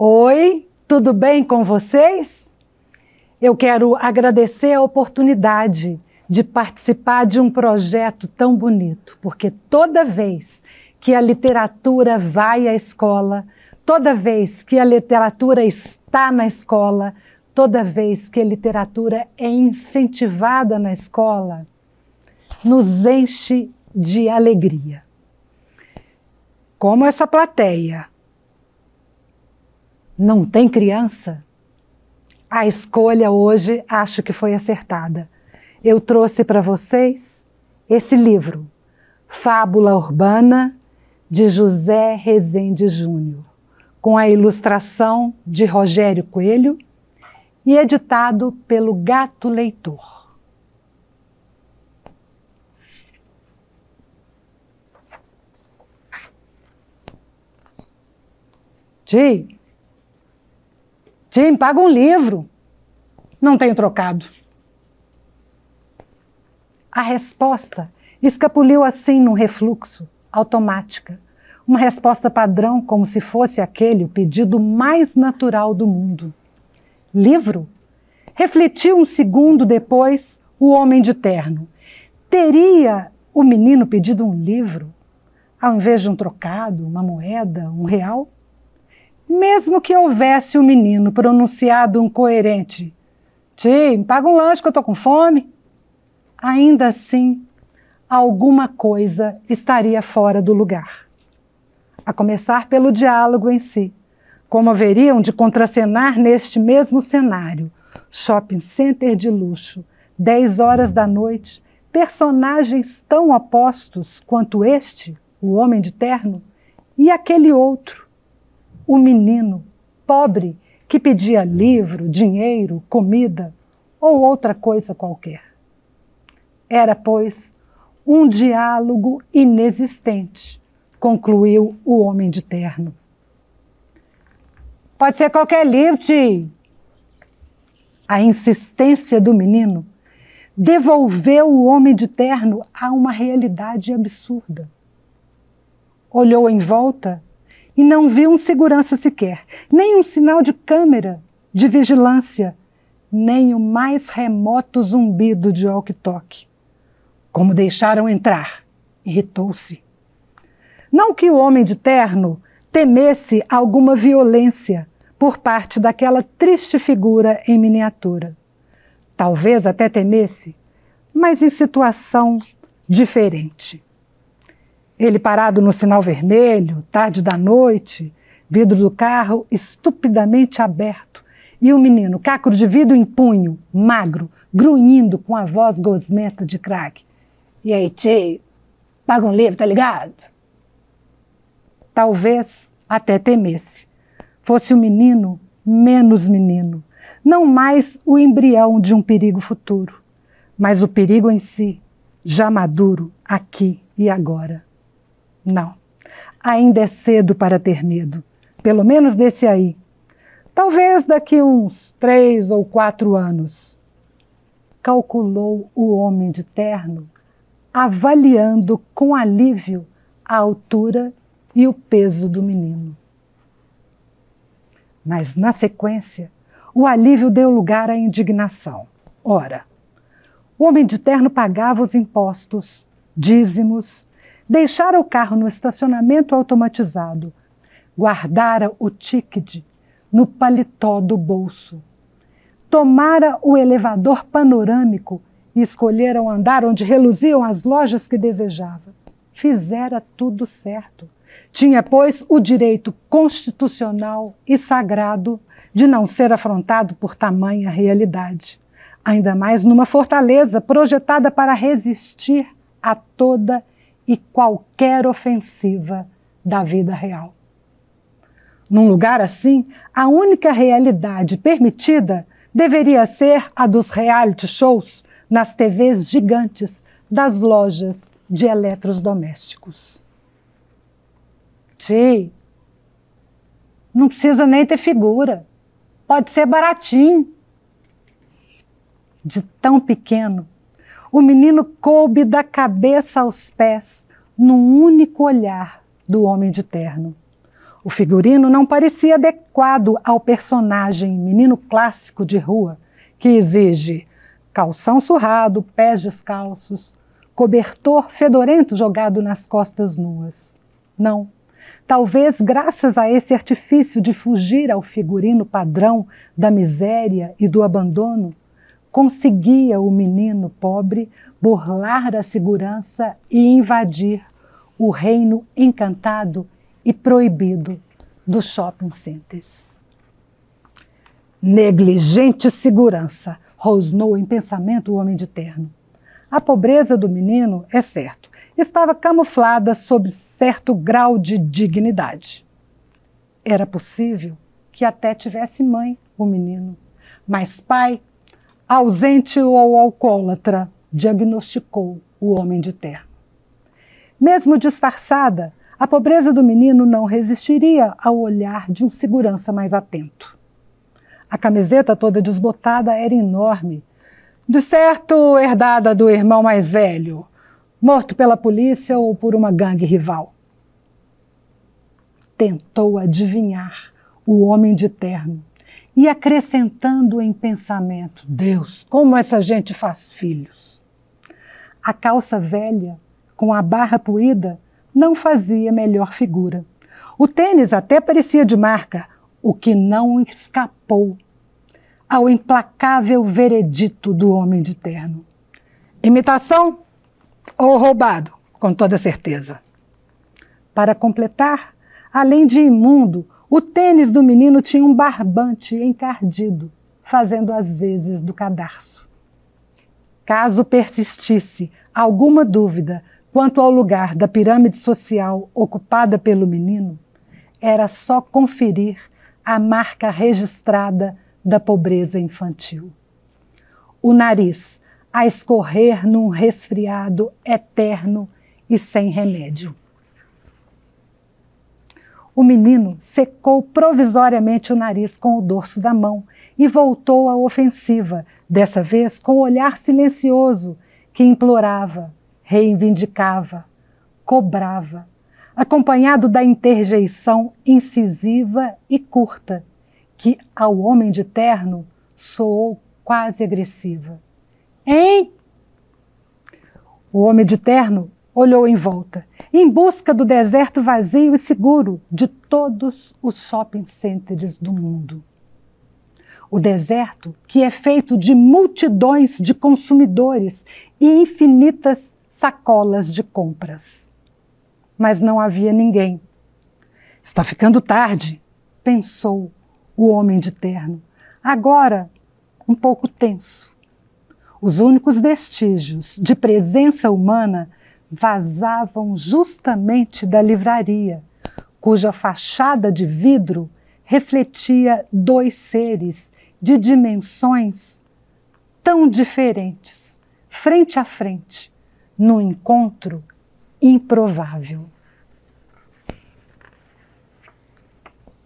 Oi, tudo bem com vocês? Eu quero agradecer a oportunidade de participar de um projeto tão bonito, porque toda vez que a literatura vai à escola, toda vez que a literatura está na escola, toda vez que a literatura é incentivada na escola, nos enche de alegria. Como essa plateia não tem criança, a escolha hoje acho que foi acertada. Eu trouxe para vocês esse livro, Fábula Urbana, de José Rezende Júnior, com a ilustração de Rogério Coelho e editado pelo Gato Leitor. Tim, paga um livro. Não tenho trocado. A resposta escapuliu assim num refluxo, automática. Uma resposta padrão, como se fosse aquele o pedido mais natural do mundo. Livro? Refletiu um segundo depois o homem de terno. Teria o menino pedido um livro, ao invés de um trocado, uma moeda, um real? Mesmo que houvesse o menino pronunciado um coerente, Tim, paga um lanche que eu estou com fome, ainda assim, alguma coisa estaria fora do lugar. A começar pelo diálogo em si. Como haveriam de contracenar neste mesmo cenário, shopping center de luxo, 10 horas da noite, personagens tão opostos quanto este, o homem de terno, e aquele outro, o menino pobre que pedia livro, dinheiro, comida ou outra coisa qualquer. Era, pois, um diálogo inexistente, concluiu o homem de terno. Pode ser qualquer livro, tio. A insistência do menino devolveu o homem de terno a uma realidade absurda. Olhou em volta e não viu um segurança sequer, nem um sinal de câmera, de vigilância, nem o mais remoto zumbido de walkie-talkie. Como deixaram entrar? Irritou-se. Não que o homem de terno temesse alguma violência por parte daquela triste figura em miniatura. Talvez até temesse, mas em situação diferente. Ele parado no sinal vermelho, tarde da noite, vidro do carro estupidamente aberto, e o menino, caco de vidro em punho, magro, grunhindo com a voz gosmenta de craque. E aí, tio, paga um livro, tá ligado? Talvez até temesse. Fosse o menino menos menino, não mais o embrião de um perigo futuro, mas o perigo em si, já maduro, aqui e agora. Não, ainda é cedo para ter medo, pelo menos desse aí. Talvez daqui uns 3 ou 4 anos. Calculou o homem de terno, avaliando com alívio a altura e o peso do menino. Mas, na sequência, o alívio deu lugar à indignação. Ora, o homem de terno pagava os impostos, dízimos, deixara o carro no estacionamento automatizado, guardara o ticket no paletó do bolso, tomara o elevador panorâmico e escolhera o andar onde reluziam as lojas que desejava. Fizera tudo certo. Tinha, pois, o direito constitucional e sagrado de não ser afrontado por tamanha realidade, ainda mais numa fortaleza projetada para resistir a toda e qualquer ofensiva da vida real. Num lugar assim, a única realidade permitida deveria ser a dos reality shows nas TVs gigantes das lojas de eletrodomésticos. Tchê, não precisa nem ter figura, pode ser baratinho. De tão pequeno, o menino coube da cabeça aos pés num único olhar do homem de terno. O figurino não parecia adequado ao personagem menino clássico de rua, que exige calção surrado, pés descalços, cobertor fedorento jogado nas costas nuas. Não. Talvez graças a esse artifício de fugir ao figurino padrão da miséria e do abandono, conseguia o menino pobre burlar a segurança e invadir o reino encantado e proibido dos shopping centers. Negligente segurança, rosnou em pensamento o homem de terno. A pobreza do menino, é certo, estava camuflada sob certo grau de dignidade. Era possível que até tivesse mãe, o menino, mas pai, ausente ou alcoólatra, diagnosticou o homem de terno. Mesmo disfarçada, a pobreza do menino não resistiria ao olhar de um segurança mais atento. A camiseta toda desbotada era enorme, de certo herdada do irmão mais velho, morto pela polícia ou por uma gangue rival. Tentou adivinhar o homem de terno e acrescentando em pensamento: Deus, como essa gente faz filhos. A calça velha, com a barra puída, não fazia melhor figura. O tênis até parecia de marca, o que não escapou ao implacável veredito do homem de terno. Imitação ou roubado, com toda certeza. Para completar, além de imundo, o tênis do menino tinha um barbante encardido, fazendo as vezes do cadarço. Caso persistisse alguma dúvida quanto ao lugar da pirâmide social ocupada pelo menino, era só conferir a marca registrada da pobreza infantil. O nariz a escorrer num resfriado eterno e sem remédio. O menino secou provisoriamente o nariz com o dorso da mão e voltou à ofensiva, dessa vez com o olhar silencioso que implorava, reivindicava, cobrava, acompanhado da interjeição incisiva e curta, que ao homem de terno soou quase agressiva. Hein? O homem de terno olhou em volta, em busca do deserto vazio e seguro de todos os shopping centers do mundo. O deserto que é feito de multidões de consumidores e infinitas sacolas de compras. Mas não havia ninguém. Está ficando tarde, pensou o homem de terno, agora um pouco tenso. Os únicos vestígios de presença humana vazavam justamente da livraria, cuja fachada de vidro refletia dois seres de dimensões tão diferentes, frente a frente, num encontro improvável.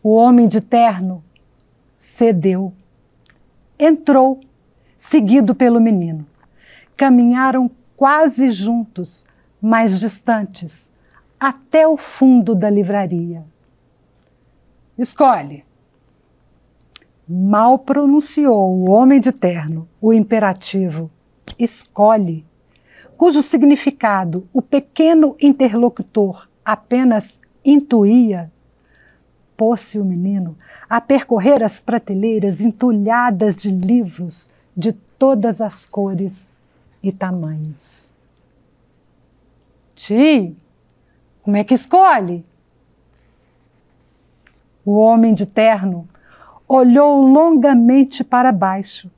O homem de terno cedeu, entrou, seguido pelo menino. Caminharam quase juntos, mais distantes, até o fundo da livraria. Escolhe. Mal pronunciou o homem de terno o imperativo escolhe, cujo significado o pequeno interlocutor apenas intuía. Pôs-se o menino a percorrer as prateleiras entulhadas de livros de todas as cores e tamanhos. Ti, como é que escolhe? O homem de terno olhou longamente para baixo,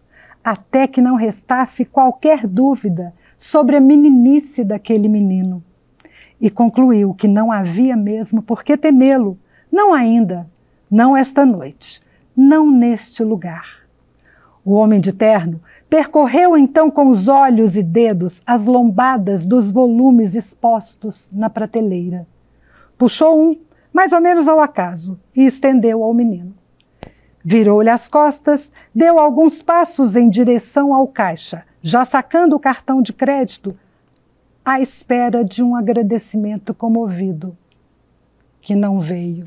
até que não restasse qualquer dúvida sobre a meninice daquele menino, e concluiu que não havia mesmo por que temê-lo, não ainda, não esta noite, não neste lugar. O homem de terno percorreu então com os olhos e dedos as lombadas dos volumes expostos na prateleira. Puxou um, mais ou menos ao acaso, e estendeu ao menino. Virou-lhe as costas, deu alguns passos em direção ao caixa, já sacando o cartão de crédito, à espera de um agradecimento comovido, que não veio.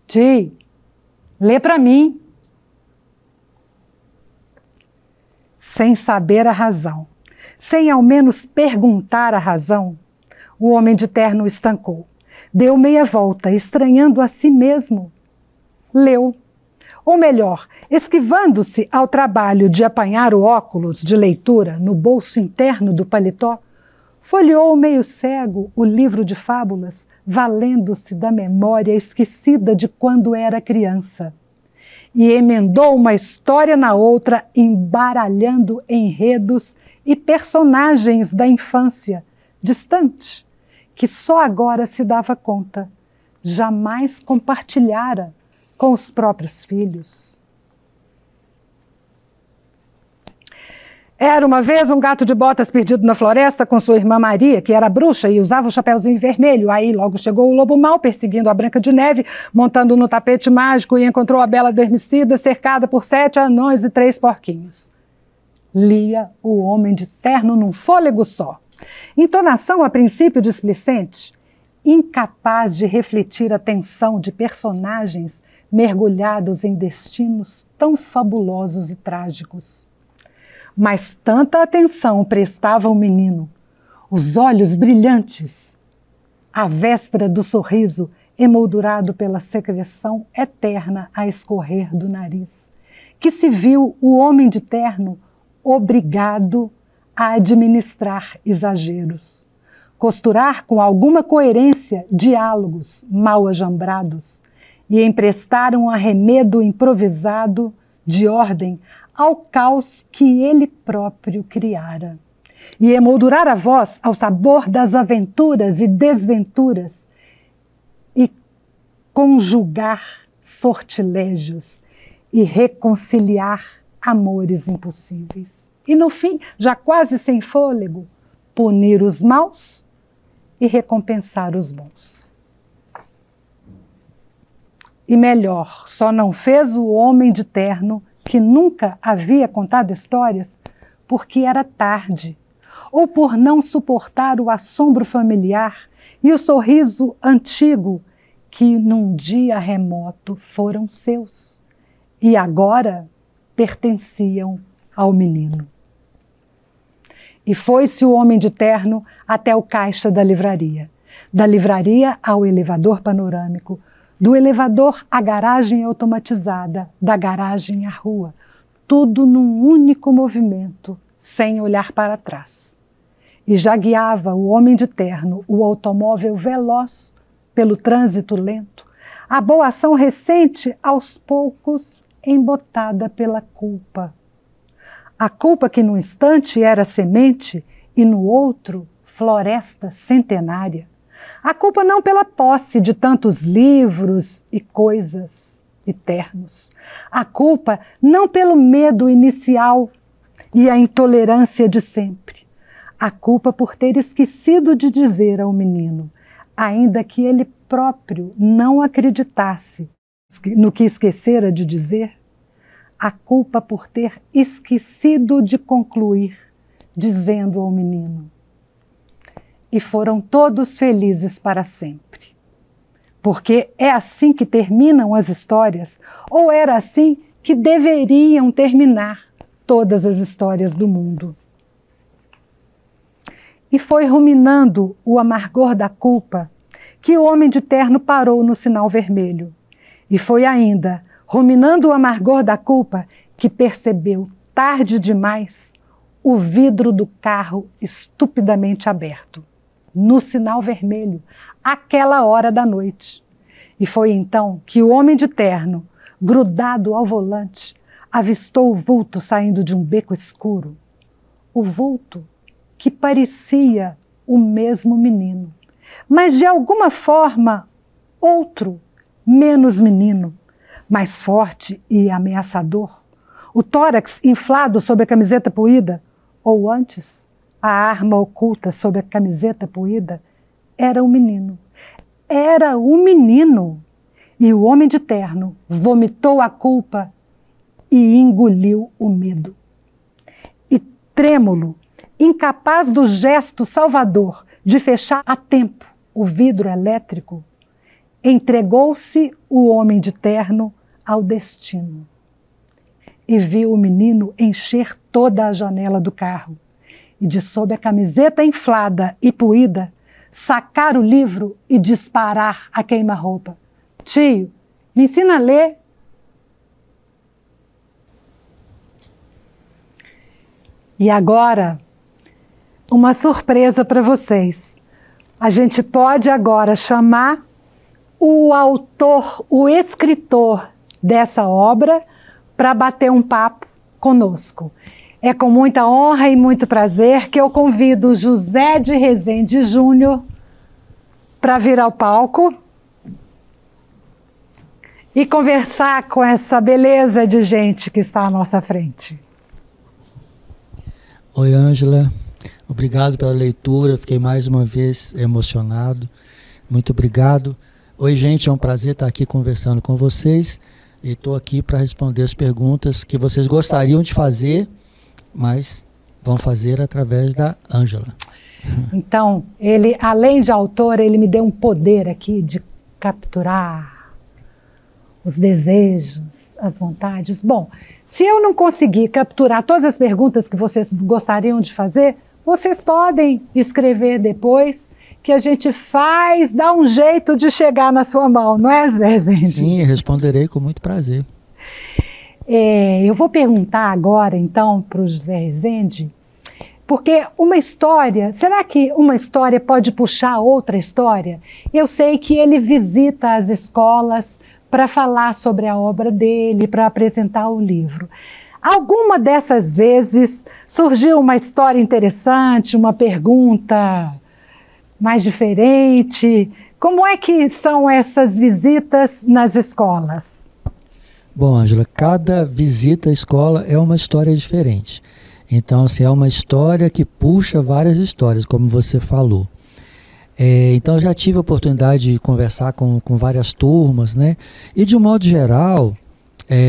Ti, lê para mim. Sem saber a razão, sem ao menos perguntar a razão, o homem de terno estancou. Deu meia volta, estranhando a si mesmo. Leu. Ou melhor, esquivando-se ao trabalho de apanhar o óculos de leitura no bolso interno do paletó, folheou meio cego o livro de fábulas, valendo-se da memória esquecida de quando era criança. E emendou uma história na outra, embaralhando enredos e personagens da infância, distante, que só agora se dava conta, jamais compartilhara com os próprios filhos. Era uma vez um gato de botas perdido na floresta com sua irmã Maria, que era bruxa e usava o chapéuzinho vermelho. Aí logo chegou o lobo mau, perseguindo a Branca de Neve, montando no tapete mágico, e encontrou a bela adormecida, cercada por 7 anões e 3 porquinhos. Lia o homem de terno num fôlego só. Entonação a princípio displicente, incapaz de refletir a tensão de personagens mergulhados em destinos tão fabulosos e trágicos. Mas tanta atenção prestava o menino, os olhos brilhantes, à véspera do sorriso emoldurado pela secreção eterna a escorrer do nariz, que se viu o homem de terno obrigado a administrar exageros, costurar com alguma coerência diálogos mal ajambrados e emprestar um arremedo improvisado de ordem ao caos que ele próprio criara, e emoldurar a voz ao sabor das aventuras e desventuras, e conjugar sortilégios e reconciliar amores impossíveis. E no fim, já quase sem fôlego, punir os maus e recompensar os bons. E melhor, só não fez o homem de terno, que nunca havia contado histórias, porque era tarde, ou por não suportar o assombro familiar e o sorriso antigo que num dia remoto foram seus e agora pertenciam ao menino. E foi-se o homem de terno até o caixa da livraria ao elevador panorâmico, do elevador à garagem automatizada, da garagem à rua, tudo num único movimento, sem olhar para trás. E já guiava o homem de terno o automóvel veloz pelo trânsito lento, a boa ação recente, aos poucos, embotada pela culpa. A culpa que num instante era semente e no outro floresta centenária. A culpa não pela posse de tantos livros e coisas eternos. A culpa não pelo medo inicial e a intolerância de sempre. A culpa por ter esquecido de dizer ao menino, ainda que ele próprio não acreditasse no que esquecera de dizer. A culpa por ter esquecido de concluir, dizendo ao menino. E foram todos felizes para sempre. Porque é assim que terminam as histórias, ou era assim que deveriam terminar todas as histórias do mundo. E foi ruminando o amargor da culpa que o homem de terno parou no sinal vermelho. E foi ainda, ruminando o amargor da culpa, que percebeu, tarde demais, o vidro do carro estupidamente aberto. No sinal vermelho, àquela hora da noite. E foi então que o homem de terno, grudado ao volante, avistou o vulto saindo de um beco escuro. O vulto que parecia o mesmo menino, mas de alguma forma outro, menos menino, mais forte e ameaçador. O tórax inflado sob a camiseta poída, ou antes, a arma oculta sob a camiseta poída, era o menino. Era o menino. E o homem de terno vomitou a culpa e engoliu o medo. E trêmulo, incapaz do gesto salvador de fechar a tempo o vidro elétrico, entregou-se o homem de terno ao destino e viu o menino encher toda a janela do carro e, de sob a camiseta inflada e puída, sacar o livro e disparar a queima-roupa. Tio, me ensina a ler. E agora, uma surpresa para vocês. A gente pode agora chamar o autor, o escritor dessa obra para bater um papo conosco. É com muita honra e muito prazer que eu convido o José de Rezende Júnior para vir ao palco e conversar com essa beleza de gente que está à nossa frente. Oi, Ângela. Obrigado pela leitura. Fiquei mais uma vez emocionado. Muito obrigado. Oi, gente. É um prazer estar aqui conversando com vocês. E estou aqui para responder as perguntas que vocês gostariam de fazer, mas vão fazer através da Ângela. Então, ele, além de autor, ele me deu um poder aqui de capturar os desejos, as vontades. Bom, se eu não conseguir capturar todas as perguntas que vocês gostariam de fazer, vocês podem escrever depois, que a gente dá um jeito de chegar na sua mão, não é, José Rezende? Sim, responderei com muito prazer. Eu vou perguntar agora, então, para o José Rezende, porque uma história, será que uma história pode puxar outra história? Eu sei que ele visita as escolas para falar sobre a obra dele, para apresentar o livro. Alguma dessas vezes surgiu uma história interessante, uma pergunta mais diferente? Como é que são essas visitas nas escolas? Bom, Ângela, cada visita à escola é uma história diferente. Então, assim, é uma história que puxa várias histórias, como você falou. Então, eu já tive a oportunidade de conversar com várias turmas, né? E, de um modo geral,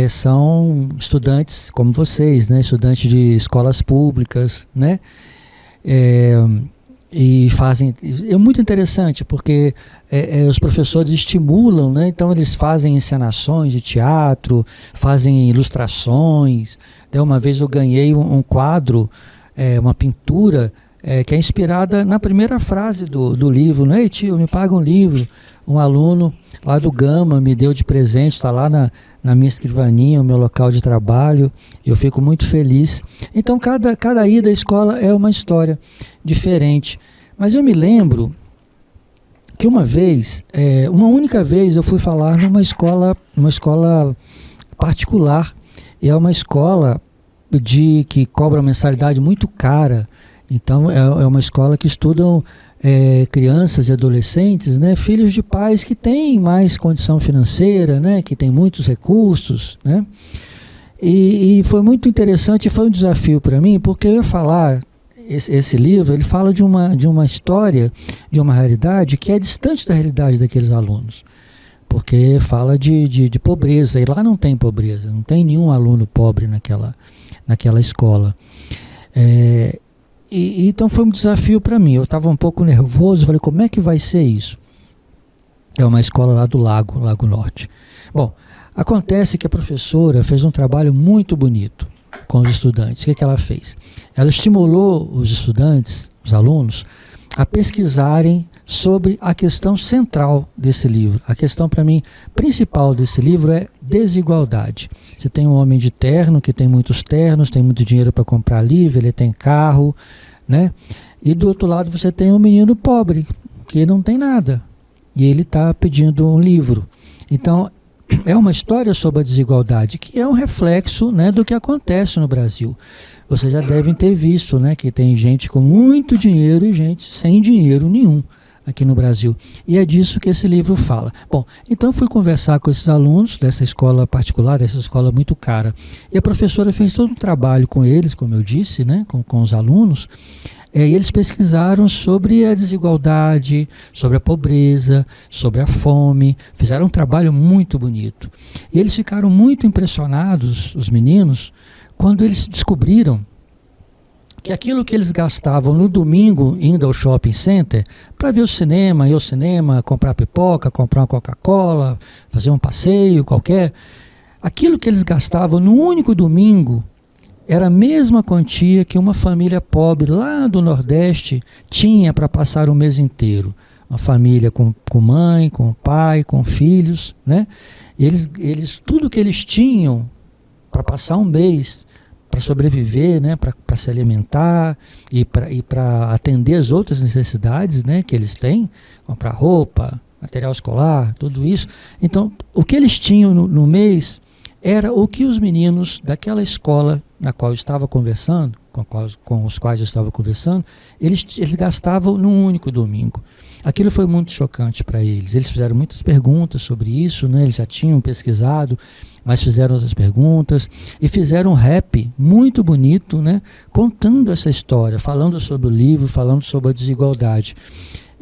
são estudantes como vocês, né? Estudantes de escolas públicas, né? E fazem, é muito interessante porque os professores estimulam, né? Então eles fazem encenações de teatro, fazem ilustrações. Uma vez eu ganhei um quadro, uma pintura que é inspirada na primeira frase do livro, né? Ei, tio, me paga um livro. Um aluno lá do Gama me deu de presente, está lá na minha escrivaninha, o meu local de trabalho. Eu fico muito feliz. Então, cada ida à escola é uma história diferente. Mas eu me lembro que uma única vez eu fui falar numa escola particular. E é uma escola que cobra uma mensalidade muito cara. Então, é uma escola que estudam crianças e adolescentes, né, filhos de pais que têm mais condição financeira, né, que têm muitos recursos, né, e foi muito interessante, foi um desafio para mim, porque eu ia falar, esse livro, ele fala de uma história, de uma realidade que é distante da realidade daqueles alunos, porque fala de pobreza, e lá não tem pobreza, não tem nenhum aluno pobre naquela escola. Então foi um desafio para mim. Eu estava um pouco nervoso, falei, como é que vai ser isso? É uma escola lá do Lago Norte. Bom, acontece que a professora fez um trabalho muito bonito com os estudantes. O que ela fez? Ela estimulou os estudantes, os alunos, a pesquisarem sobre a questão central desse livro. A questão, para mim, principal desse livro é desigualdade. Você tem um homem de terno, que tem muitos ternos, tem muito dinheiro para comprar livro, ele tem carro, né? E do outro lado você tem um menino pobre, que não tem nada, e ele está pedindo um livro. Então, é uma história sobre a desigualdade, que é um reflexo, né, do que acontece no Brasil. Vocês já devem ter visto, né, que tem gente com muito dinheiro e gente sem dinheiro nenhum aqui no Brasil. E é disso que esse livro fala. Bom, então fui conversar com esses alunos dessa escola particular, dessa escola muito cara. E a professora fez todo um trabalho com eles, como eu disse, né, com os alunos. E eles pesquisaram sobre a desigualdade, sobre a pobreza, sobre a fome. Fizeram um trabalho muito bonito. E eles ficaram muito impressionados, os meninos, quando eles descobriram que aquilo que eles gastavam no domingo indo ao shopping center para ver o cinema, ir ao cinema, comprar pipoca, comprar uma Coca-Cola, fazer um passeio qualquer, aquilo que eles gastavam no único domingo era a mesma quantia que uma família pobre lá do Nordeste tinha para passar o mês inteiro. Uma família com mãe, com pai, com filhos, né? Eles tudo que eles tinham para passar um mês, para sobreviver, né? Para se alimentar e para atender as outras necessidades, né? Que eles têm, comprar roupa, material escolar, tudo isso. Então, o que eles tinham no mês era o que os meninos daquela escola na qual eu estava conversando, com os quais eu estava conversando, eles gastavam num único domingo. Aquilo foi muito chocante para eles. Eles fizeram muitas perguntas sobre isso, né? Eles já tinham pesquisado, mas fizeram outras perguntas e fizeram um rap muito bonito, né? Contando essa história, falando sobre o livro, falando sobre a desigualdade.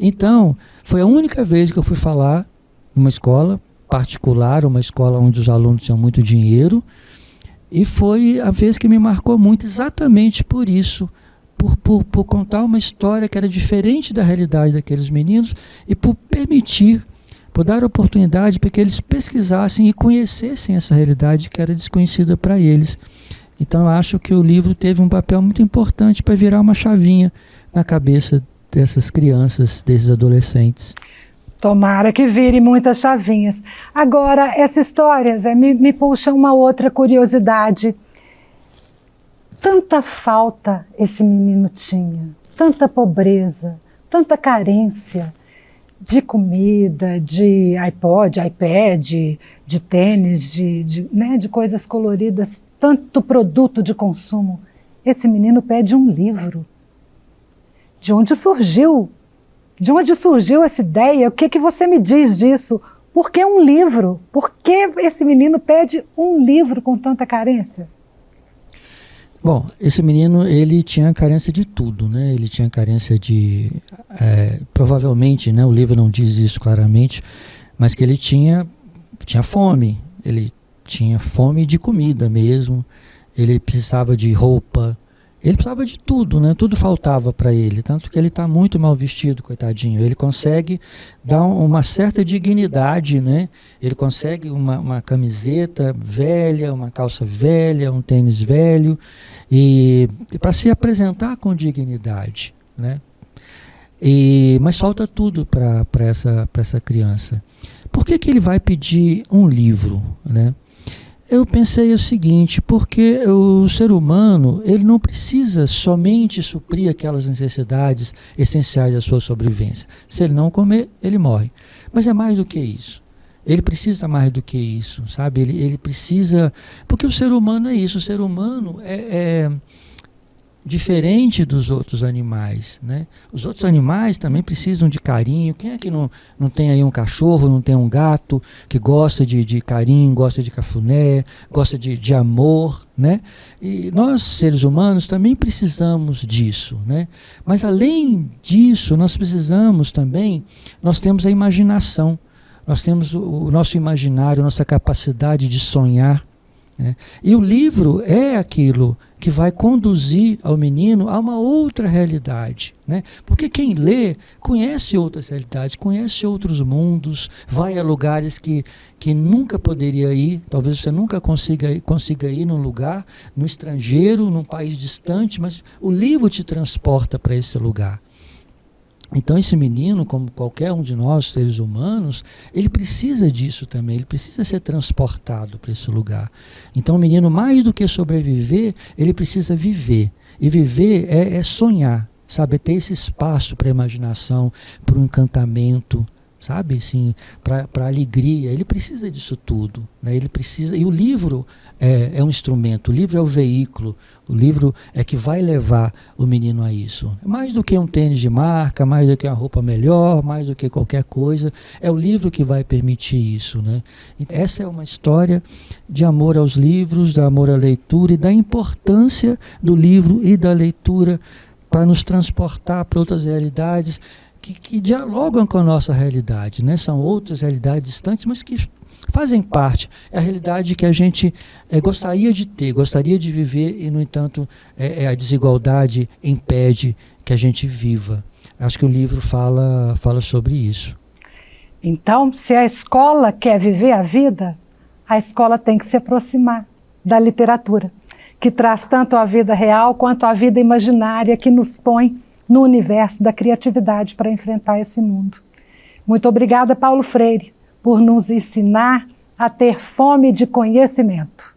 Então, foi a única vez que eu fui falar numa escola particular, uma escola onde os alunos tinham muito dinheiro, e foi a vez que me marcou muito exatamente por isso, por contar uma história que era diferente da realidade daqueles meninos e por permitir, por dar oportunidade para que eles pesquisassem e conhecessem essa realidade que era desconhecida para eles. Então eu acho que o livro teve um papel muito importante para virar uma chavinha na cabeça dessas crianças, desses adolescentes. Tomara que vire muitas chavinhas. Agora, essa história, Zé, me puxa uma outra curiosidade. Tanta falta esse menino tinha, tanta pobreza, tanta carência de comida, de iPod, iPad, de tênis, de coisas coloridas, tanto produto de consumo. Esse menino pede um livro. De onde surgiu? De onde surgiu essa ideia? O que você me diz disso? Por que um livro? Por que esse menino pede um livro com tanta carência? Bom, esse menino, ele tinha carência de tudo, né? Ele tinha carência de... provavelmente, né? O livro não diz isso claramente, mas que ele tinha fome. Ele tinha fome de comida mesmo. Ele precisava de roupa. Ele precisava de tudo, né? Tudo faltava para ele, tanto que ele está muito mal vestido, coitadinho. Ele consegue dar uma certa dignidade, né? Ele consegue uma camiseta velha, uma calça velha, um tênis velho, e para se apresentar com dignidade, né? Mas falta tudo para essa criança. Por que ele vai pedir um livro, né? Eu pensei o seguinte, porque o ser humano, ele não precisa somente suprir aquelas necessidades essenciais da sua sobrevivência. Se ele não comer, ele morre. Mas é mais do que isso. Ele precisa mais do que isso, sabe? Ele precisa... Porque o ser humano é isso, o ser humano é diferente dos outros animais, né? Os outros animais também precisam de carinho. Quem é que não tem aí um cachorro, não tem um gato que gosta de carinho, gosta de cafuné, gosta de amor, né? E nós, seres humanos, também precisamos disso, né? Mas além disso, nós temos a imaginação, nós temos o nosso imaginário, nossa capacidade de sonhar, né? E o livro é aquilo que vai conduzir ao menino a uma outra realidade, né? Porque quem lê conhece outras realidades, conhece outros mundos, vai a lugares que nunca poderia ir. Talvez você nunca consiga ir num lugar, no estrangeiro, num país distante, mas o livro te transporta para esse lugar. Então esse menino, como qualquer um de nós, seres humanos, ele precisa disso também, ele precisa ser transportado para esse lugar. Então o menino, mais do que sobreviver, ele precisa viver. E viver é sonhar, sabe? É ter esse espaço para a imaginação, para o encantamento, sabe? Assim, para a alegria. Ele precisa disso tudo, né? Ele precisa, e o livro é um instrumento, o livro é o veículo, o livro é que vai levar o menino a isso. Mais do que um tênis de marca, mais do que uma roupa melhor, mais do que qualquer coisa, é o livro que vai permitir isso, né? Essa é uma história de amor aos livros, de amor à leitura e da importância do livro e da leitura para nos transportar para outras realidades que dialogam com a nossa realidade, né? São outras realidades distantes, mas que fazem parte. É a realidade que a gente gostaria de ter, gostaria de viver e, no entanto, a desigualdade impede que a gente viva. Acho que o livro fala sobre isso. Então, se a escola quer viver a vida, a escola tem que se aproximar da literatura, que traz tanto a vida real quanto a vida imaginária, que nos põe no universo da criatividade para enfrentar esse mundo. Muito obrigada, Paulo Freire, por nos ensinar a ter fome de conhecimento.